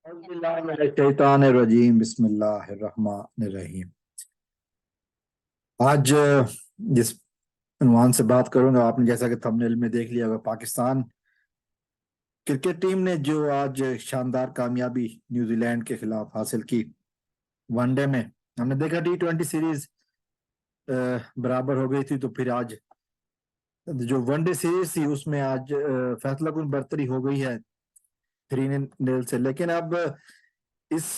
औज़ुबिल्लाहिमिनश्शैतानिर्रजीम बिस्मिल्लाहिर्रहमानिर्रहीम। आज जिस उन्वान से बात करूंगा, आपने जैसा कि थंबनेल में देख लिया होगा, पाकिस्तान क्रिकेट टीम ने जो आज शानदार कामयाबी न्यूजीलैंड के खिलाफ हासिल की वनडे में। हमने देखा T20 सीरीज बराबर हो गई थी, तो फिर आज जो वनडे सीरीज थी उसमें आज फैसला कुन बरतरी हो गई है 3-0 से। लेकिन अब इस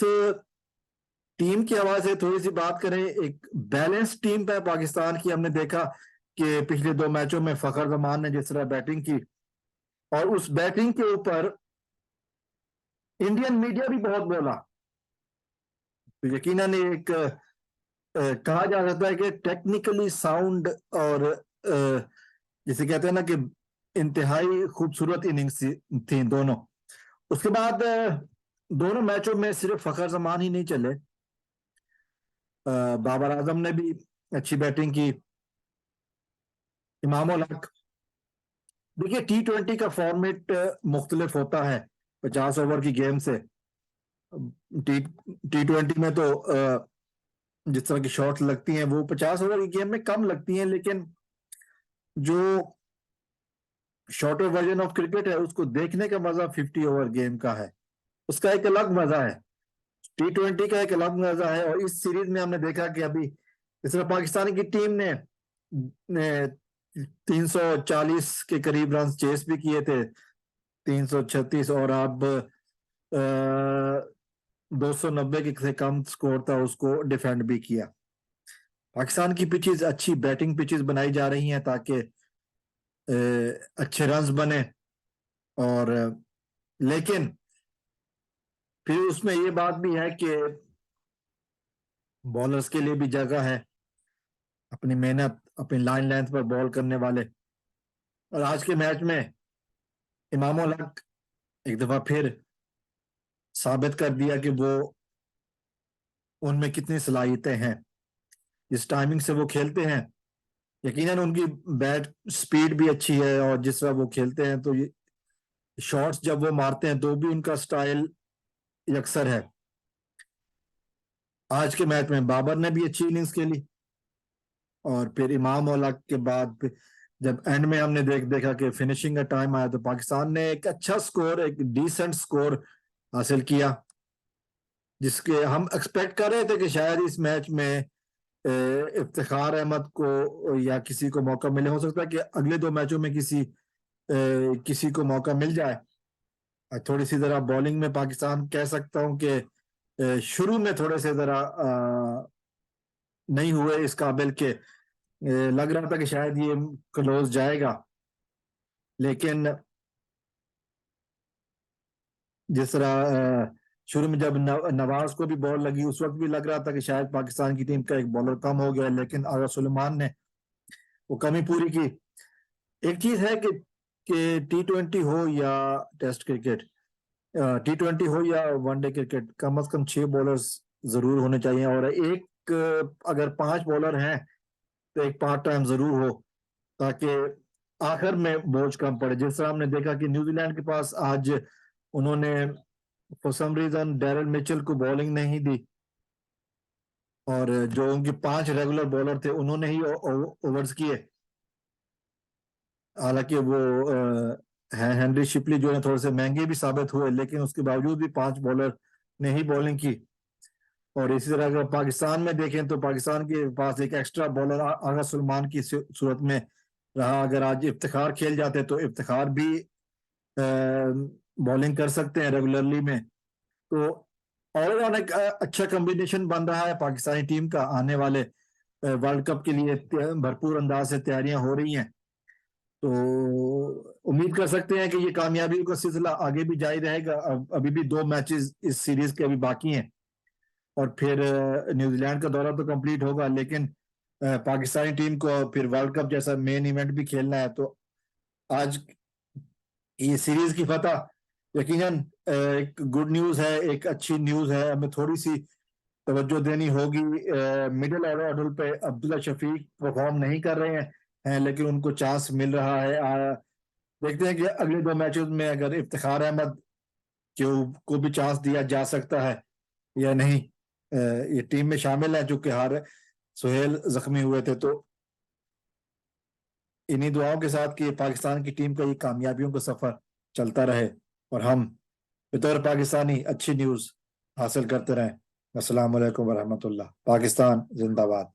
टीम की हवा से थोड़ी सी बात करें, एक बैलेंस टीम है पाकिस्तान की। हमने देखा कि पिछले 2 मैचों में फखर जमान ने जिस तरह बैटिंग की, और उस बैटिंग के ऊपर इंडियन मीडिया भी बहुत बोला। तो यकीनन एक कहा जा सकता है कि टेक्निकली साउंड और जिसे कहते हैं ना कि इंतहाई खूबसूरत इनिंग्स थी दोनों। उसके बाद दोनों मैचों में सिर्फ फखर जमान ही नहीं चले, बाबर आजम ने भी अच्छी बैटिंग की, इमाम उल हक। देखिए, T20 का फॉर्मेट मुख्तलिफ होता है 50 ओवर की गेम से। टी T20 में तो जिस तरह की शॉट्स लगती हैं वो 50 ओवर की गेम में कम लगती हैं, लेकिन जो शॉर्टर वर्जन ऑफ क्रिकेट है उसको देखने का मजा 50 ओवर गेम का है, उसका एक अलग मजा है। T20 का एक अलग मजा है। और इस सीरीज में हमने देखा कि अभी इस तरह पाकिस्तान की टीम ने 340 के करीब रन चेस भी किए थे, 336, और अब 290 के से कम स्कोर था उसको डिफेंड भी किया। पाकिस्तान की पिचेस अच्छी बैटिंग पिचेस बनाई जा रही हैं ताकि अच्छे रन्स बने। और लेकिन फिर उसमें ये बात भी है कि बॉलर्स के लिए भी जगह है, अपनी मेहनत अपनी लाइन लेंथ पर बॉल करने वाले। और आज के मैच में इमाम उल हक एक दफा फिर साबित कर दिया कि वो उनमें कितनी सलाहियतें हैं, जिस टाइमिंग से वो खेलते हैं। यकीनन उनकी बैट स्पीड भी अच्छी है, और जिस तरह वो खेलते हैं तो ये शॉट्स जब वो मारते हैं तो भी उनका स्टाइल यकसर है। आज के मैच में बाबर ने भी अच्छी इनिंग्स खेली, और फिर इमाम उल हक के बाद फिर जब एंड में हमने देखा कि फिनिशिंग का टाइम आया, तो पाकिस्तान ने एक अच्छा स्कोर, एक डिसेंट स्कोर हासिल किया, जिसके हम एक्सपेक्ट कर रहे थे कि शायद इस मैच में इफ्तिखार अहमद को या किसी को मौका मिले। हो सकता है कि अगले 2 मैचों में किसी को मौका मिल जाए। थोड़ी सी जरा बॉलिंग में पाकिस्तान कह सकता हूं कि शुरू में थोड़े से जरा नहीं हुए इस काबिल के, लग रहा था कि शायद ये क्लोज जाएगा। लेकिन जिस तरह शुरू में जब नवाज को भी बॉल लगी, उस वक्त भी लग रहा था कि शायद पाकिस्तान की टीम का एक बॉलर कम हो गया, लेकिन आगा सुलेमान ने वो कमी पूरी की। एक चीज है कि T20 हो या टेस्ट क्रिकेट, T20 हो या वनडे क्रिकेट, कम से कम 6 बॉलर्स जरूर होने चाहिए। और एक अगर 5 बॉलर हैं तो एक पार्ट टाइम जरूर हो, ताकि आखिर में बोझ कम पड़े। जिस तरह हमने देखा कि न्यूजीलैंड के पास आज उन्होंने for some reason Daryl Mitchell को बॉलिंग नहीं दी, और जो उनके 5 रेगुलर बॉलर थे उन्होंने ही ओवर्स किए। हालांकि वो हेनरी शिपली जो है थोड़े से महंगे भी साबित हुए, लेकिन उसके बावजूद भी 5 बॉलर ने ही बॉलिंग की। और इसी तरह अगर पाकिस्तान में देखें तो पाकिस्तान के पास एक एक्स्ट्रा बॉलर आगा सुलेमान की सूरत में रहा। अगर आज इफ्तिखार खेल जाते तो इफ्तिखार भी बॉलिंग कर सकते हैं रेगुलरली में। तो ऑल एक अच्छा कॉम्बिनेशन बन रहा है पाकिस्तानी टीम का। आने वाले वर्ल्ड कप के लिए भरपूर अंदाज से तैयारियां हो रही हैं, तो उम्मीद कर सकते हैं कि ये कामयाबियों का सिलसिला आगे भी जारी रहेगा। अभी भी 2 मैचेस इस सीरीज के अभी बाकी हैं, और फिर न्यूजीलैंड का दौरा तो कंप्लीट होगा, लेकिन पाकिस्तानी टीम को फिर वर्ल्ड कप जैसा मेन इवेंट भी खेलना है। तो आज ये सीरीज की फतह यकीनन एक गुड न्यूज है, एक अच्छी न्यूज है। हमें थोड़ी सी तवज्जो देनी होगी मिडिल ऑर्डर पे। अब्दुल्ला शफीक परफॉर्म नहीं कर रहे हैं, लेकिन उनको चांस मिल रहा है। देखते हैं कि अगले 2 मैचेस में अगर इफ्तिखार अहमद को भी चांस दिया जा सकता है या नहीं। ये टीम में शामिल है, जो कि हार सुहेल जख्मी हुए थे। तो इन्हीं दुआओं के साथ कि पाकिस्तान की टीम का ये कामयाबियों का सफर चलता रहे और हम बतौर पाकिस्तानी अच्छी न्यूज हासिल करते रहें। अस्सलाम वालेकुम वरहमतुल्लाह। पाकिस्तान जिंदाबाद।